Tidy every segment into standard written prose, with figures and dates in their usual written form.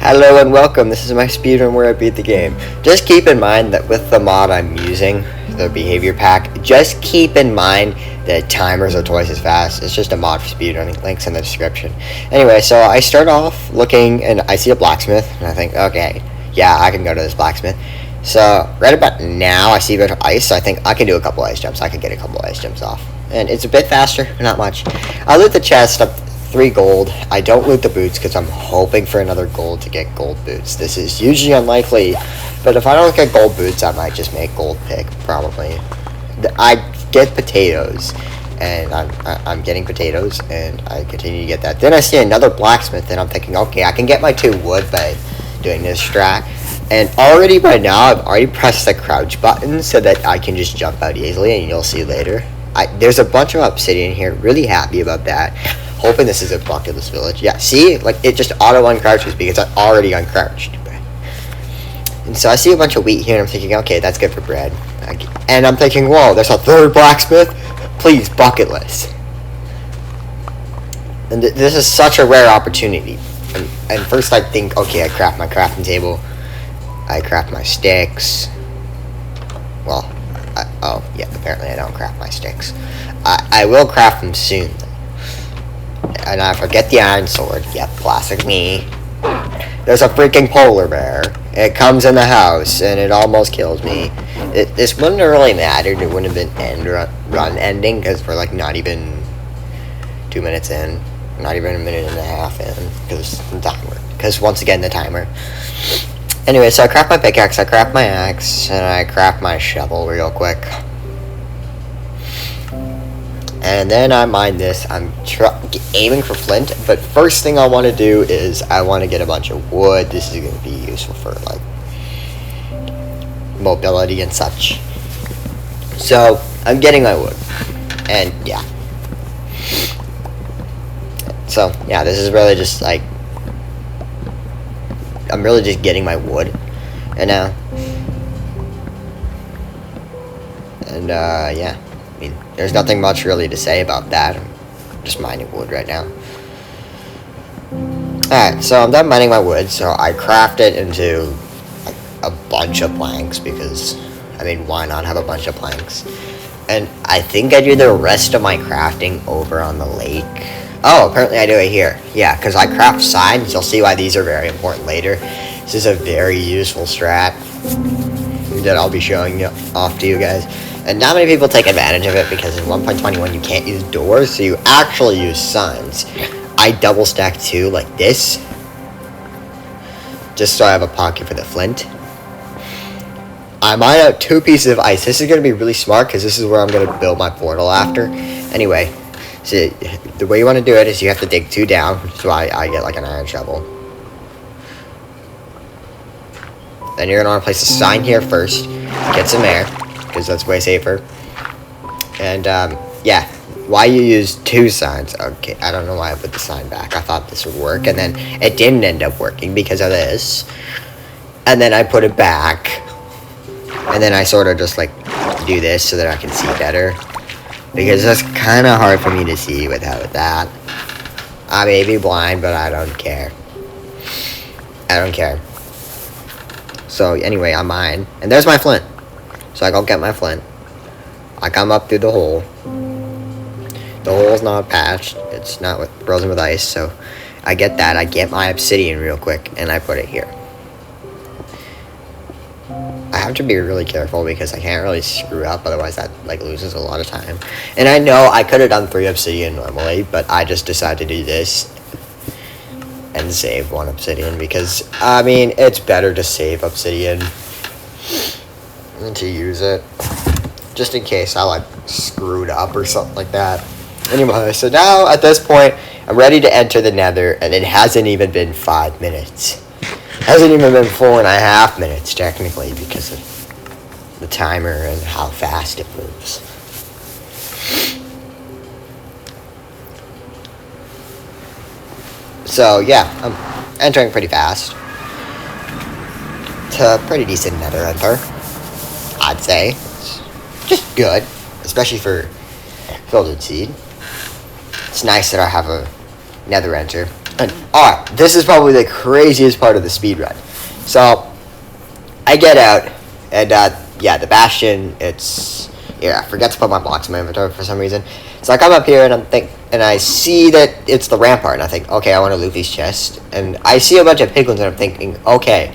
Hello and welcome, this is my speedrun where I beat the game. Just keep in mind that with the mod I'm using, the behavior pack, just keep in mind that timers are twice as fast. It's just a mod for speedrunning, links in the description. Anyway, so I start off looking and I see a blacksmith, and I think, okay, yeah, I can go to this blacksmith. So, right about now, I see a bit of ice, so I think I can do a couple ice jumps. I can get a couple ice jumps off. And it's a bit faster, but not much. I loot the chest up 3 gold. I don't loot the boots because I'm hoping for another gold to get gold boots. This is usually unlikely, but if I don't get gold boots, I might just make gold pick, probably. I get potatoes, and I'm getting potatoes, and I continue to get that. Then I see another blacksmith, and I'm thinking, okay, I can get my 2 wood by doing this strat. And already by now, I've already pressed the crouch button so that I can just jump out easily, and you'll see later. There's a bunch of obsidian here, really happy about that. Hoping this is a populous village. Yeah, see? Like, it just auto-uncrouches because I already uncrouched. And so I see a bunch of wheat here, and I'm thinking, okay, that's good for bread. And I'm thinking, whoa, there's a 3rd blacksmith? Please, bucket list. And this is such a rare opportunity. And first I think, okay, I craft my crafting table. I craft my sticks. Well, oh, yeah, apparently I don't craft my sticks. I will craft them soon, though. And I forget the iron sword. Yep, classic me. There's a freaking polar bear. It comes in the house, and it almost kills me. This wouldn't have really mattered. It wouldn't have been run ending, because we're like not even 2 minutes in. Not even a minute and a half in, because once again, the timer. Anyway, so I craft my pickaxe, I craft my axe, and I craft my shovel real quick. And then I mine this. I'm aiming for flint, but first thing I want to do is I want to get a bunch of wood. This is going to be useful for, like, mobility and such. So, I'm getting my wood. And, yeah. So, yeah, this is really just, like, I'm really just getting my wood right now. And, yeah. I mean, there's nothing much really to say about that. I'm just mining wood right now. Alright, so I'm done mining my wood, so I craft it into like, a bunch of planks because, I mean, why not have a bunch of planks? And I think I do the rest of my crafting over on the lake. Oh, apparently I do it here. Yeah, because I craft signs. You'll see why these are very important later. This is a very useful strat that I'll be showing off to you guys. And not many people take advantage of it because in 1.21 you can't use doors, so you actually use signs. I double stack 2 like this, just so I have a pocket for the flint. I mine out 2 pieces of ice. This is going to be really smart because this is where I'm going to build my portal after. Anyway, so the way you want to do it is you have to dig 2 down, which is why I get like an iron shovel. Then you're going to want to place a sign here first, get some air, because that's way safer. And, yeah, why you use 2 signs. Okay, I don't know why I put the sign back. I thought this would work, and then it didn't end up working because of this. And then I put it back, and then I sort of just, like, do this so that I can see better. Because that's kind of hard for me to see without that. I may be blind, but I don't care. I don't care. So, anyway, I mine. And there's my flint. So I go get my flint. I come up through the hole. The hole's not patched. It's not frozen with ice. So I get that. I get my obsidian real quick. And I put it here. I have to be really careful because I can't really screw up. Otherwise that like loses a lot of time. And I know I could have done 3 obsidian normally. But I just decided to do this. And save 1 obsidian. Because, I mean, it's better to save obsidian than to use it, just in case I like screwed up or something like that. Anyway, so now at this point I'm ready to enter the nether, and it hasn't even been 5 minutes. It hasn't even been 4.5 minutes technically because of the timer and how fast it moves. So yeah, I'm entering pretty fast. It's a pretty decent nether enter, I'd say. It's just good, especially for Golden Seed. It's nice that I have a nether enter. And alright, this is probably the craziest part of the speed run. So I get out, and yeah, the bastion. I forget to put my blocks in my inventory for some reason. So I come up here and I see that it's the rampart, and I think, okay, I want to loot these chests. And I see a bunch of piglins, and I'm thinking, okay,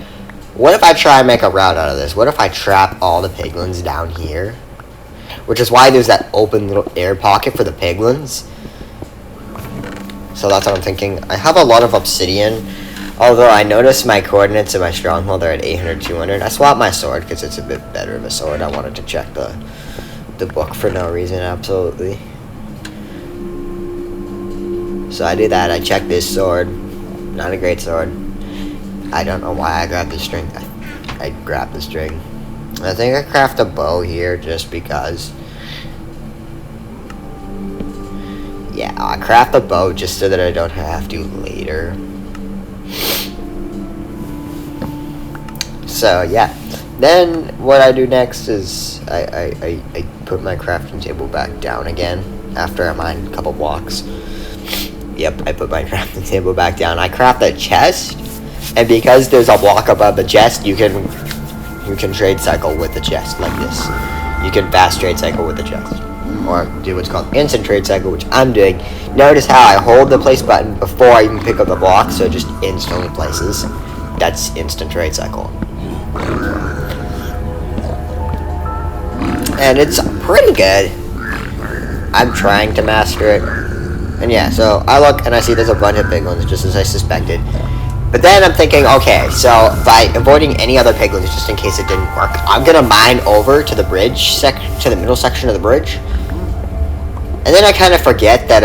what if I try and make a route out of this? What if I trap all the piglins down here? Which is why there's that open little air pocket for the piglins. So that's what I'm thinking. I have a lot of obsidian, although I noticed my coordinates in my stronghold are at 800, 200. I swapped my sword because it's a bit better of a sword. I wanted to check the book for no reason, absolutely. So I do that. I check this sword. Not a great sword. I don't know why I grabbed the string. I grabbed the string. I think I craft a bow here just because. Yeah, I craft a bow just so that I don't have to later. So yeah. Then what I do next is I put my crafting table back down again after I mine a couple blocks. Yep, I put my crafting table back down. I craft a chest, and because there's a block above the chest, you can trade cycle with the chest like this. You can fast trade cycle with the chest, or do what's called instant trade cycle, which I'm doing. Notice how I hold the place button before I even pick up the block, so it just instantly places. That's instant trade cycle. And it's pretty good. I'm trying to master it. And yeah, so I look and I see there's a bunch of piglins, just as I suspected. But then I'm thinking, okay, so by avoiding any other piglins, just in case it didn't work, I'm gonna mine over to the bridge to the middle section of the bridge. And then I kind of forget that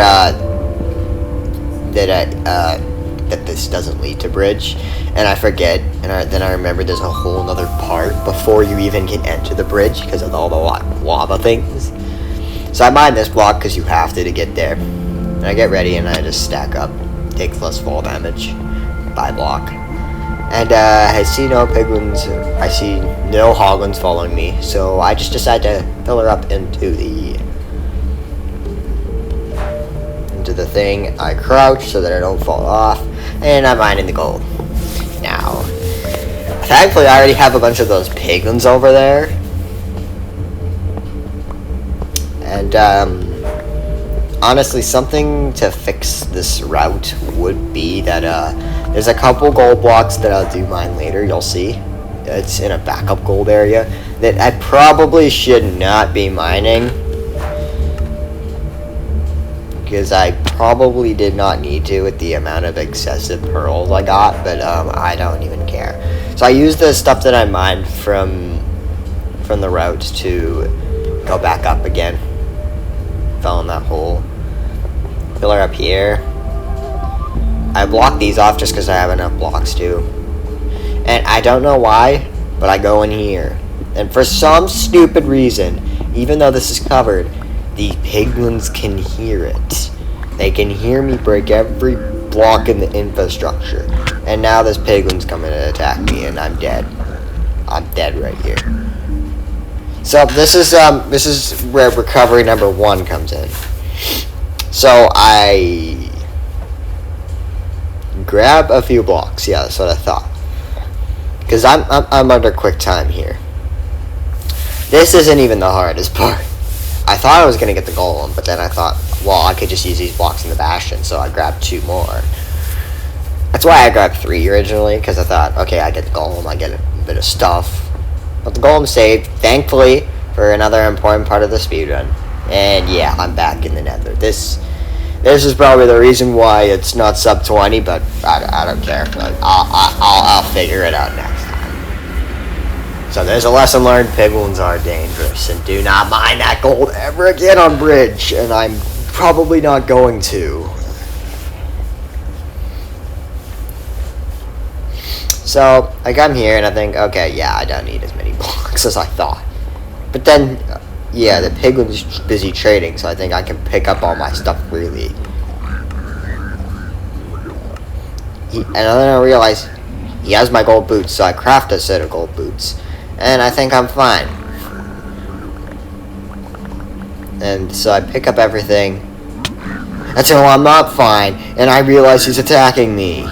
that this doesn't lead to bridge, and I forget, and then I remember there's a whole other part before you even can enter the bridge because of all the lava things. So I mine this block because you have to get there. And I get ready and I just stack up, take plus fall damage by block. And I see no piglins, I see no hoglins following me, so I just decide to fill her up into the thing. I crouch so that I don't fall off, and I'm mining the gold. Now, thankfully I already have a bunch of those piglins over there. And honestly, something to fix this route would be that there's a couple gold blocks that I'll do mine later, you'll see. It's in a backup gold area that I probably should not be mining, because I probably did not need to with the amount of excessive pearls I got, but I don't even care. So I use the stuff that I mined from the route to go back up again. Fell in that hole. Fill her up here. I block these off just because I have enough blocks to. And I don't know why, but I go in here. And for some stupid reason, even though this is covered, the piglins can hear it. They can hear me break every block in the infrastructure. And now this piglin's coming to attack me, and I'm dead. I'm dead right here. So this is where recovery number 1 comes in. So I grab a few blocks. Yeah, that's what I thought. Because I'm under quick time here. This isn't even the hardest part. I thought I was going to get the golem, but then I thought, well, I could just use these blocks in the bastion, so I grabbed 2 more. That's why I grabbed 3 originally, because I thought, okay, I get the golem, I get a bit of stuff. But the golem saved, thankfully, for another important part of the speedrun. And yeah, I'm back in the nether. This is probably the reason why it's not sub 20, but I don't care. I'll figure it out next time. So there's a lesson learned: piglins are dangerous, and do not mine that gold ever again on bridge. And I'm probably not going to. So I come here and I think, okay, yeah, I don't need as many blocks as I thought. But then, yeah, the piglin's busy trading, so I think I can pick up all my stuff freely. And then I realize he has my gold boots, so I craft a set of gold boots. And I think I'm fine. And so I pick up everything. until I'm up fine, and I realize he's attacking me.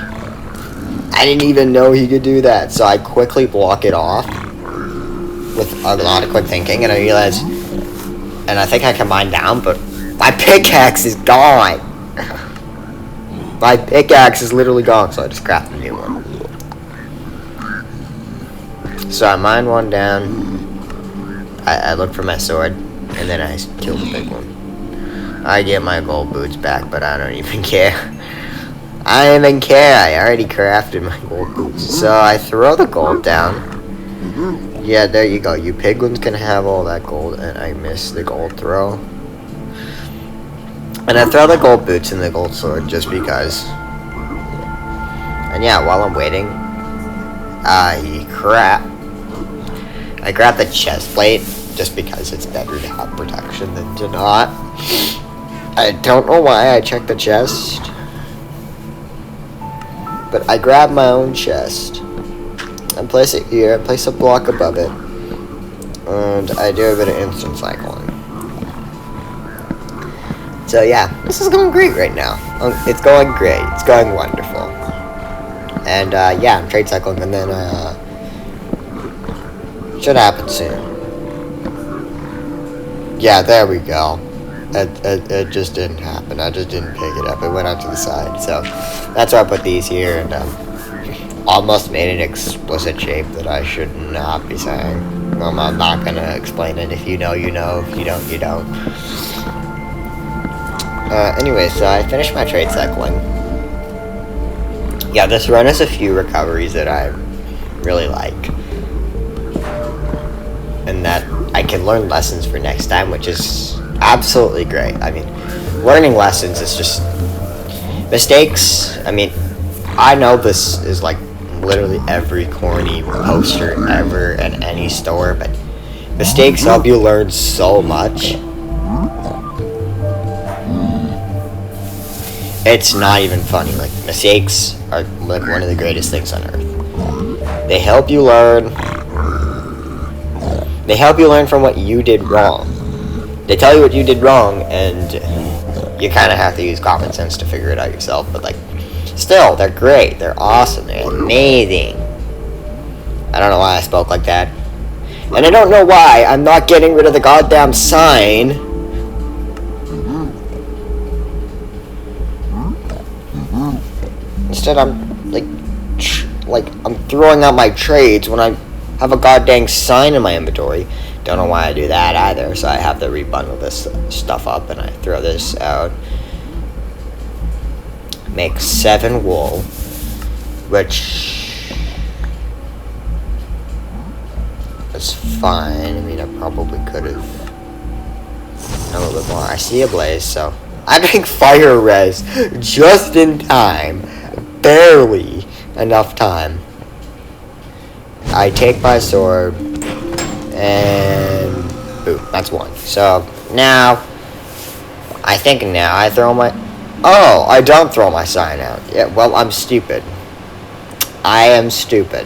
I didn't even know he could do that, so I quickly block it off with a lot of quick thinking, and I realize, and I think I can mine down, but my pickaxe is gone. My pickaxe is literally gone, so I just crafted a new one. So I mined one down, I look for my sword, and then I kill the big one. I get my gold boots back, but I don't even care. I don't even care. I already crafted my gold boots. So I throw the gold down. Yeah, there you go. You piglins can have all that gold, and I miss the gold throw. And I throw the gold boots and the gold sword just because. And yeah, while I'm waiting, I grab the chest plate just because it's better to have protection than to not. I don't know why I checked the chest, but I grab my own chest and place it here, place a block above it, and I do a bit of instant cycling. So yeah, this is going great right now. It's going great. It's going wonderful. And yeah, I'm trade cycling, and then should happen soon. Yeah, there we go. It just didn't happen. I just didn't pick it up. It went out to the side. So that's why I put these here, and almost made an explicit shape that I should not be saying. I'm not gonna explain it. If you know, you know. If you don't, you don't. Anyway, so I finished my trade cycling. Yeah, this run has a few recoveries that I really like, and that I can learn lessons for next time, which is absolutely great. I mean, learning lessons is just mistakes. I mean, I know this is like literally every corny poster ever in any store, but mistakes help you learn so much. It's not even funny. Like, mistakes are like one of the greatest things on earth. They help you learn. They help you learn from what you did wrong. They tell you what you did wrong, and you kind of have to use common sense to figure it out yourself. But like, still, they're great. They're awesome. They're amazing. I don't know why I spoke like that, and I don't know why I'm not getting rid of the goddamn sign. Instead, I'm like I'm throwing out my trades when I have a goddamn sign in my inventory. Don't know why I do that either. So I have to rebundle this stuff up, and I throw this out. Make 7 wool, which is fine. I mean, I probably could have done a little bit more. I see a blaze, so I make fire res just in time. Barely enough time. I take my sword, and boom, that's 1. So now, I think now I throw my, oh, I don't throw my sign out. Yeah, well, I'm stupid. I am stupid.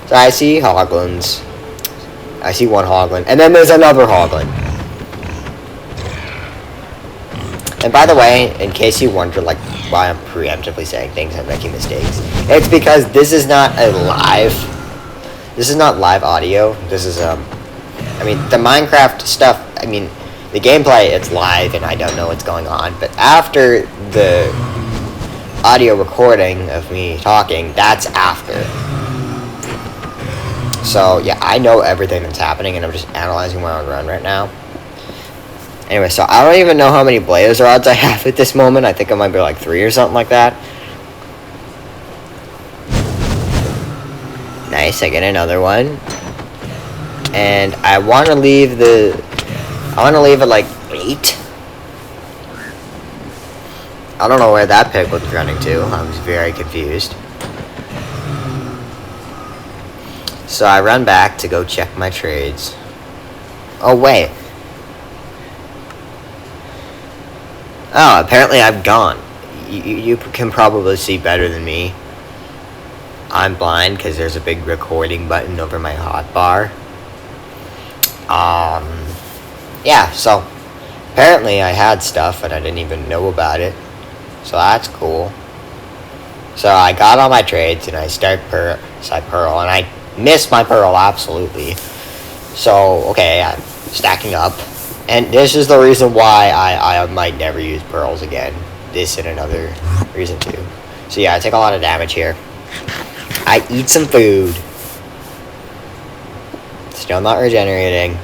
So I see hoglins. I see 1 hoglin, and then there's another hoglin. And by the way, in case you wonder, like, why I'm preemptively saying things and making mistakes, it's because this is not live audio. This is, I mean, the Minecraft stuff, I mean, the gameplay, it's live, and I don't know what's going on, but after the audio recording of me talking, that's after. So, yeah, I know everything that's happening, and I'm just analyzing my own run right now. Anyway, so I don't even know how many blaze rods I have at this moment. I think it might be like 3 or something like that. Nice, I get another one. And I want to leave it like 8. I don't know where that pig was running to. I was very confused. So I run back to go check my trades. Oh, wait. Oh, apparently I'm gone. You can probably see better than me. I'm blind because there's a big recording button over my hotbar. Yeah, so apparently I had stuff and I didn't even know about it. So that's cool. So I got all my trades and I start pearl, and I missed my pearl absolutely. So okay, I'm stacking up, and this is the reason why I might never use pearls again. This and another reason too. So yeah, I take a lot of damage here. I eat some food. Still not regenerating.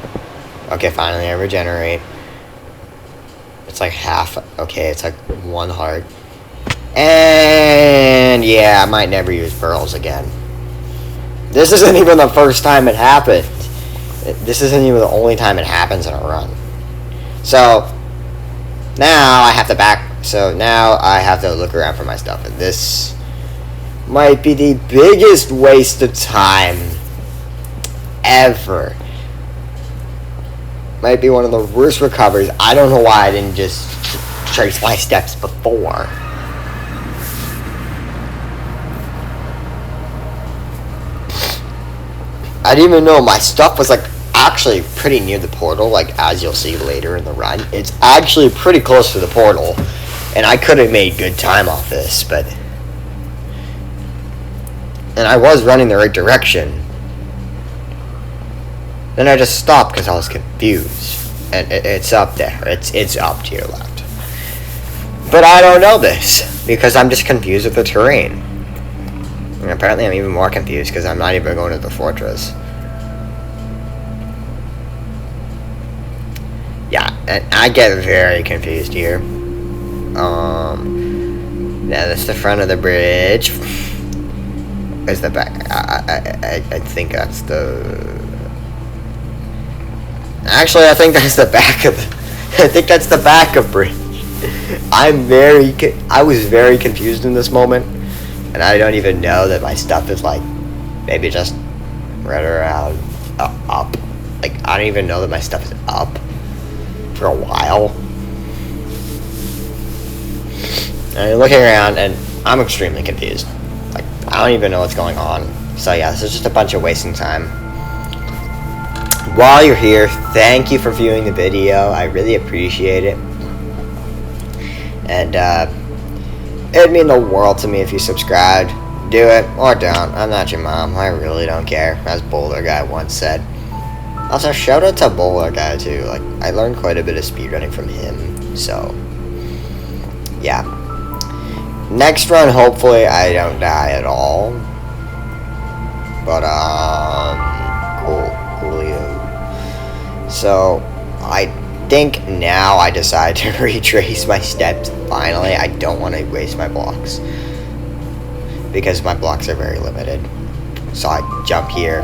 Okay, finally I regenerate. It's like half. Okay, it's like 1 heart. And yeah, I might never use pearls again. This isn't even the first time it happened. This isn't even the only time it happens in a run. So now I have to now I have to look around for my stuff, and this might be the biggest waste of time ever. Might be one of the worst recoveries. I don't know why I didn't just trace my steps before. I didn't even know my stuff was like actually pretty near the portal, like as you'll see later in the run. It's actually pretty close to the portal, and I could have made good time off this, but and I was running the right direction. Then I just stopped because I was confused, and it's up there. It's up to your left, but I don't know this because I'm just confused with the terrain. And apparently I'm even more confused because I'm not even going to the fortress. Yeah, and I get very confused here. Yeah, that's the front of the bridge. Is the back? I think that's the. Actually, I think that's the back of. I think that's the back of bridge. I was very confused in this moment. And I don't even know that my stuff is like maybe just right around up. Like I don't even know that my stuff is up for a while. And I'm looking around and I'm extremely confused. Like I don't even know what's going on. So yeah, this is just a bunch of wasting time. While you're here, thank you for viewing the video. I really appreciate it. And it'd mean the world to me if you subscribed. Do it or don't. I'm not your mom. I really don't care, as Boulder Guy once said. Also, shout out to Boulder Guy too. Like, I learned quite a bit of speedrunning from him. So, yeah. Next run, hopefully I don't die at all. But coolio. So, I think now I decide to retrace my steps. Finally, I don't want to waste my blocks because my blocks are very limited. So I jump here.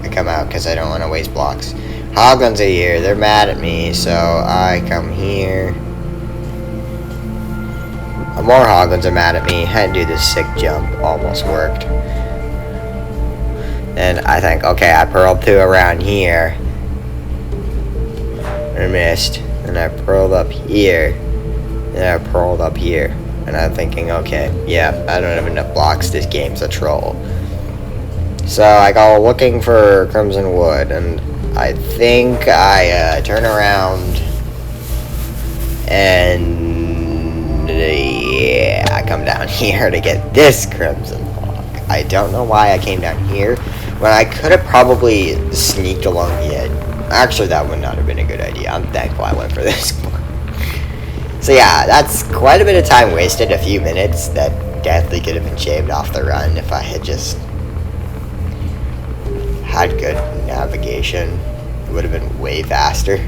I come out because I don't want to waste blocks. Hoglins are here. They're mad at me, so I come here. More Hoglins are mad at me. Had to do this sick jump. Almost worked. And I think, okay, I pearled through around here. I missed. And I pearled up here. And I pearled up here. And I'm thinking, okay, yeah, I don't have enough blocks. This game's a troll. So I go looking for Crimson Wood. And I think I turn around. And yeah, I come down here to get this Crimson block. I don't know why I came down here. When I could have probably sneaked along the edge. Actually, that would not have been a good idea. I'm thankful I went for this one. So yeah, that's quite a bit of time wasted. A few minutes that definitely could have been shaved off the run if I had just had good navigation. It would have been way faster.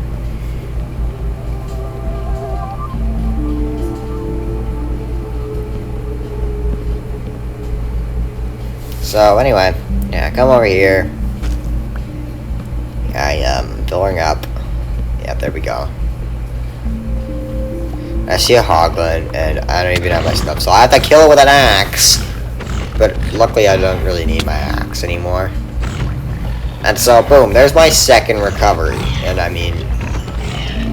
So anyway, yeah, come over here. I am filling up. Yeah, there we go. I see a Hoglin, and I don't even have my stuff, so I have to kill it with an axe. But luckily, I don't really need my axe anymore. And so, boom, there's my second recovery. And I mean,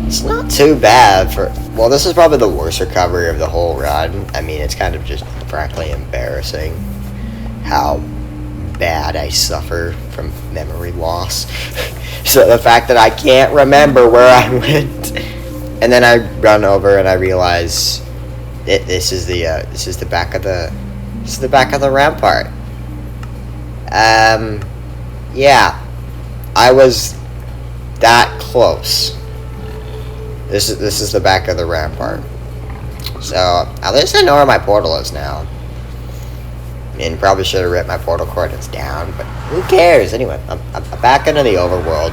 it's not too bad for. Well, this is probably the worst recovery of the whole run. I mean, it's kind of just frankly embarrassing how bad I suffer from memory loss. So the fact that I can't remember where I went And then I run over and I realize this is the back of the rampart. Yeah, I was that close. This is the back of the rampart. So at least I know where my portal is now. I mean, probably should have written my portal coordinates down, but who cares? Anyway, I'm back into the overworld.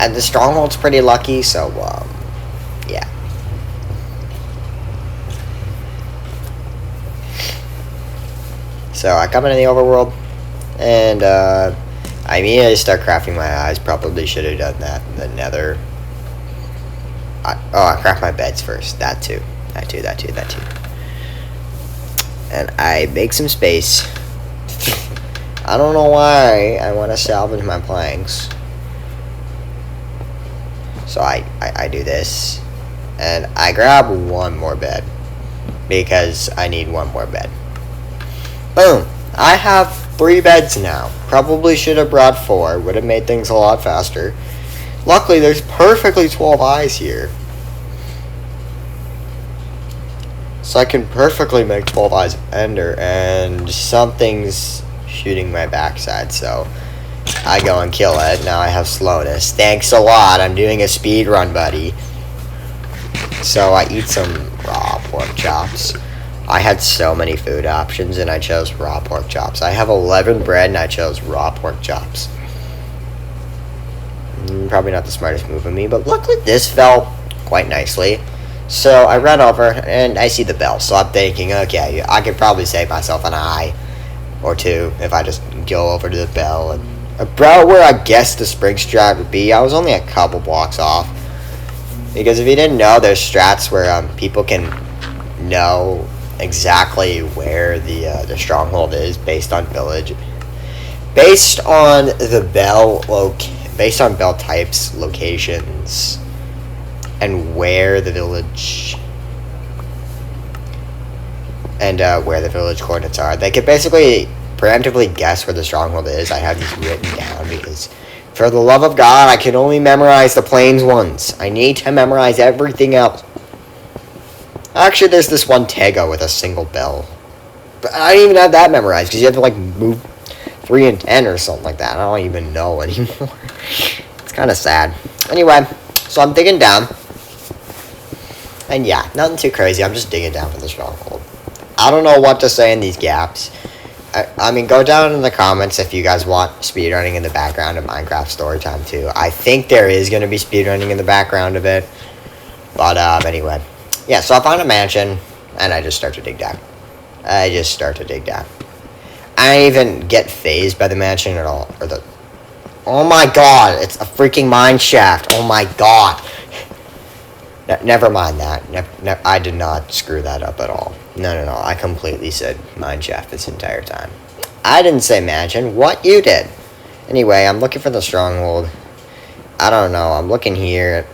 And the stronghold's pretty lucky, so, yeah. So I come into the overworld, and, I immediately start crafting my eyes. Probably should have done that in the nether. I craft my beds first. That too. And I make some space. I don't know why I want to salvage my planks. So I do this. And I grab one more bed. Because I need one more bed. Boom. I have 3 beds now. Probably should have brought 4. Would have made things a lot faster. Luckily, there's perfectly 12 eyes here. So I can perfectly make 12 eyes of Ender, and something's shooting my backside, so I go and kill it. Now I have slowness. Thanks a lot. I'm doing a speed run, buddy. So I eat some raw pork chops. I had so many food options, and I chose raw pork chops. I have 11 bread, and I chose raw pork chops. Probably not the smartest move of me, but luckily this fell quite nicely. So I run over, and I see the bell. So I'm thinking, okay, I could probably save myself an eye or 2 if I just go over to the bell. And about where I guess the spring strat would be, I was only a couple blocks off. Because if you didn't know, there's strats where people can know exactly where the stronghold is based on village. Based on the bell based on bell types, locations, and where the village coordinates are. They could basically preemptively guess where the stronghold is. I have these written down because, for the love of God, I can only memorize the plains ones. I need to memorize everything else. Actually, there's this one Tego with a single bell. But I don't even have that memorized because you have to, move 3 and 10 or something like that. I don't even know anymore. It's kind of sad. Anyway, so I'm digging down. And yeah, nothing too crazy. I'm just digging down for the stronghold. I don't know what to say in these gaps. I mean, go down in the comments if you guys want speedrunning in the background of Minecraft Storytime too. I think there is going to be speedrunning in the background of it. But anyway. Yeah, so I found a mansion, and I just start to dig down. I don't even get phased by the mansion at all. Oh my god, it's a freaking mine shaft. Oh my god. Never mind that. I did not screw that up at all. No. I completely said mine shaft this entire time. I didn't say mansion. What? You did. Anyway, I'm looking for the stronghold. I don't know. I'm looking here.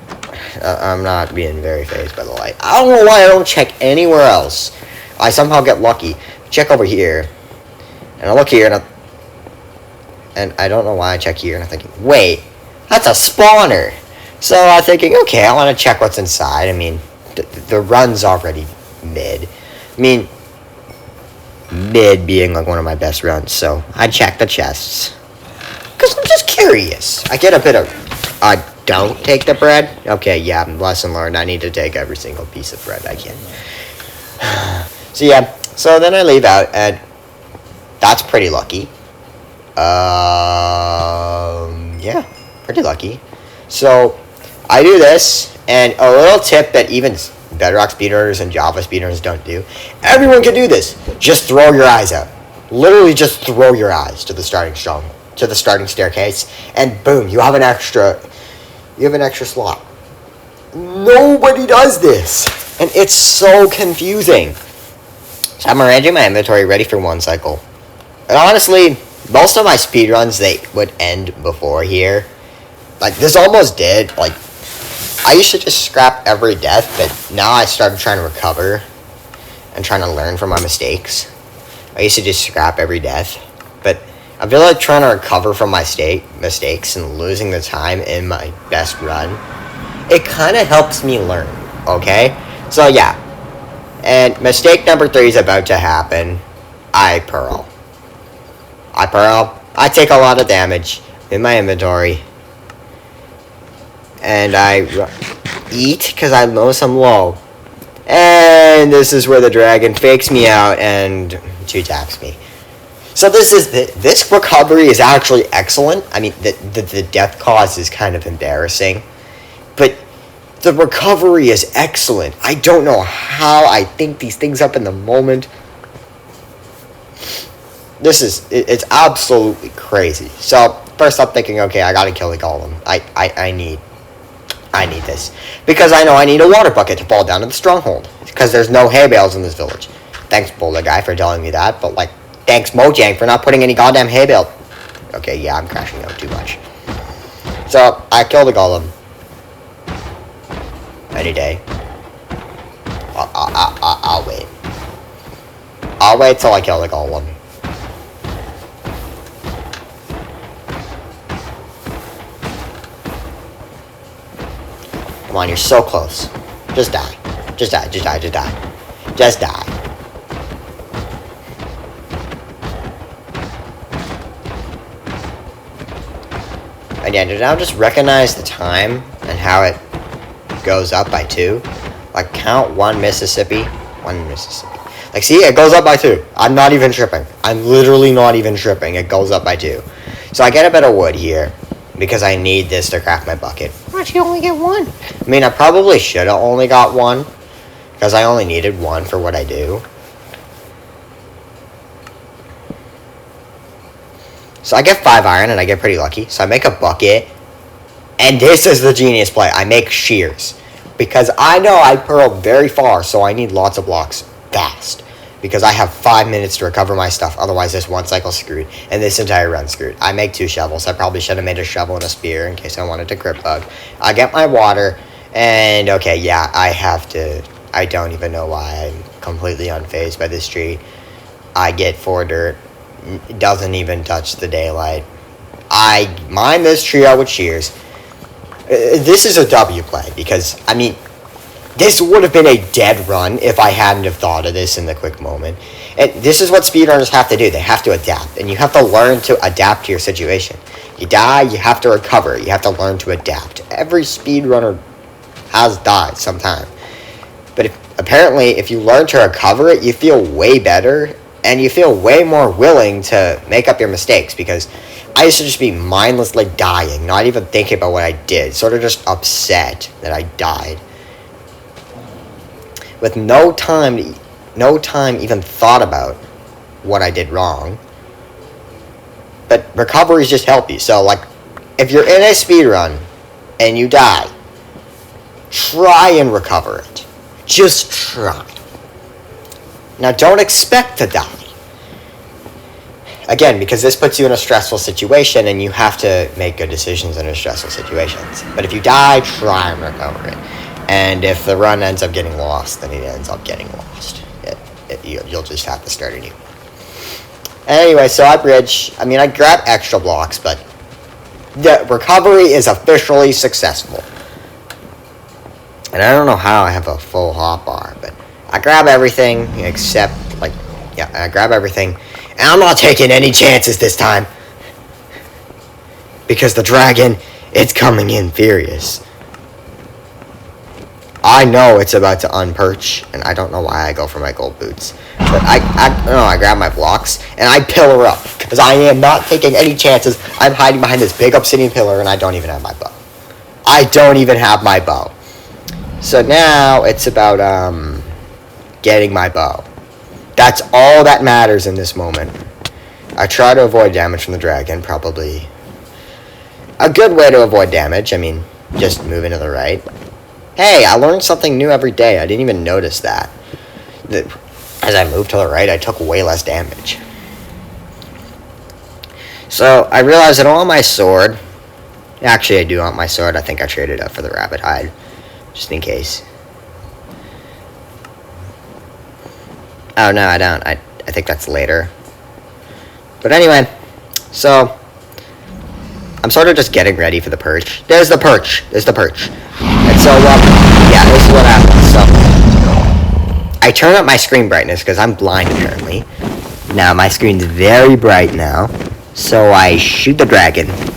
I'm not being very fazed by the light. I don't know why I don't check anywhere else. I somehow get lucky. Check over here. And I look here, and I don't know why I check here. And I'm thinking, wait, that's a spawner. So I'm thinking, okay, I want to check what's inside. I mean, the run's already mid. I mean, mid being one of my best runs. So I check the chests. Because I'm just curious. I get a bit of... I don't take the bread. Okay, yeah, lesson learned. I need to take every single piece of bread I can. So yeah, so then I leave out, and that's pretty lucky. Yeah, pretty lucky. So I do this, and a little tip that even Bedrock speedrunners and Java speedrunners don't do. Everyone can do this. Just throw your eyes out. Literally just throw your eyes to the starting staircase, and boom, you have an extra slot. Nobody does this, and it's so confusing. So I'm arranging my inventory ready for 1 cycle. And honestly, most of my speedruns, they would end before here. This almost did. I used to just scrap every death, but now I started trying to recover and trying to learn from my mistakes. I used to just scrap every death, but I feel like trying to recover from my mistakes and losing the time in my best run, it kind of helps me learn, okay? So yeah, and mistake number 3 is about to happen. I pearl. I take a lot of damage in my inventory. And I eat because I know I'm low. And this is where the dragon fakes me out and 2-taps me. So this recovery is actually excellent. I mean, the death cause is kind of embarrassing. But the recovery is excellent. I don't know how I think these things up in the moment. It's absolutely crazy. So, first I'm thinking, okay, I gotta kill the golem. I need this. Because I know I need a water bucket to fall down to the stronghold. Because there's no hay bales in this village. Thanks, Boulder Guy, for telling me that. But, like, thanks, Mojang, for not putting any goddamn hay bale. Okay, yeah, I'm crashing out too much. So, I kill the golem. Any day. I'll wait. I'll wait till I kill the golem. Come on, you're so close. Just die. Just die, just die, just die. Just die. And yeah, now just recognize the time and how it goes up by 2. Like, count 1 Mississippi. 1 Mississippi. Like, see, it goes up by 2. I'm not even tripping. I'm literally not even tripping. It goes up by 2. So I get a bit of wood here because I need this to craft my bucket. Why'd you only get 1? I mean, I probably should have only got 1 because I only needed 1 for what I do. So I get 5 iron and I get pretty lucky. So I make a bucket. And this is the genius play. I make shears. Because I know I pearl very far, so I need lots of blocks fast. Because I have 5 minutes to recover my stuff. Otherwise, this one cycle's screwed. And this entire run's screwed. I make 2 shovels. I probably should have made a shovel and a spear in case I wanted to crit bug. I get my water. And, okay, yeah, I have to... I don't even know why I'm completely unfazed by this tree. I get 4 dirt. It doesn't even touch the daylight. I mine this tree out with shears. This is a W play because, I mean, this would have been a dead run if I hadn't have thought of this in the quick moment. And this is what speedrunners have to do. They have to adapt. And you have to learn to adapt to your situation. You die, you have to recover. You have to learn to adapt. Every speedrunner has died sometime. But apparently, if you learn to recover it, you feel way better. And you feel way more willing to make up your mistakes because I used to just be mindlessly dying, not even thinking about what I did, sort of just upset that I died. With no time even thought about what I did wrong. But recoveries just help you. So, like, if you're in a speedrun and you die, try and recover it. Just try. Now, don't expect to die. Again, because this puts you in a stressful situation and you have to make good decisions in stressful situations. But if you die, try and recover it. And if the run ends up getting lost, then it ends up getting lost. You'll just have to start anew. Anyway, so I bridge. I mean, I grab extra blocks, but the recovery is officially successful. And I don't know how I have a full hotbar, but I grab everything except, like, yeah, I grab everything. And I'm not taking any chances this time. Because the dragon, it's coming in furious. I know it's about to unperch, and I don't know why I go for my gold boots. But I grab my blocks, and I pillar up. Because I am not taking any chances. I'm hiding behind this big obsidian pillar, and I don't even have my bow. I don't even have my bow. So now, it's about, getting my bow. That's all that matters in this moment. I try to avoid damage from the dragon, probably. A good way to avoid damage, I mean, just moving to the right. Hey, I learned something new every day. I didn't even notice that. As I moved to the right, I took way less damage. So, I realized I don't want my sword. Actually, I do want my sword. I think I traded it up for the rabbit hide. Just in case. Oh, no, I don't. I think that's later. But anyway, So, I'm sort of just getting ready for the perch. There's the perch. There's the perch. And so, yeah, this is what happens. So, I turn up my screen brightness because I'm blind apparently. Now, my screen's very bright now. So, I shoot the dragon. Why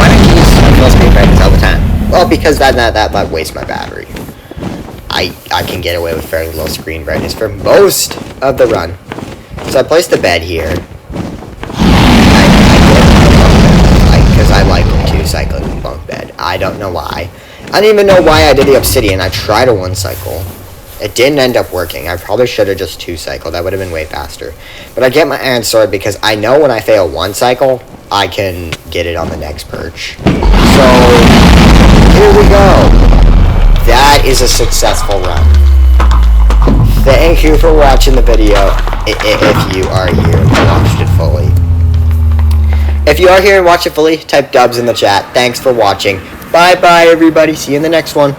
don't you use full screen brightness all the time? Well, because that might waste my battery. I can get away with fairly low screen brightness for most of the run. So I placed the bed here. Because I like to cycle in bunk bed. I don't know why. I don't even know why I did the obsidian. I tried a 1 cycle. It didn't end up working. I probably should have just 2 cycled. That would have been way faster. But I get my iron sword because I know when I fail 1 cycle, I can get it on the next perch. So, here we go. That is a successful run. Thank you for watching the video, if you are here and watched it fully. If you are here and watched it fully, type dubs in the chat. Thanks for watching. Bye-bye, everybody. See you in the next one.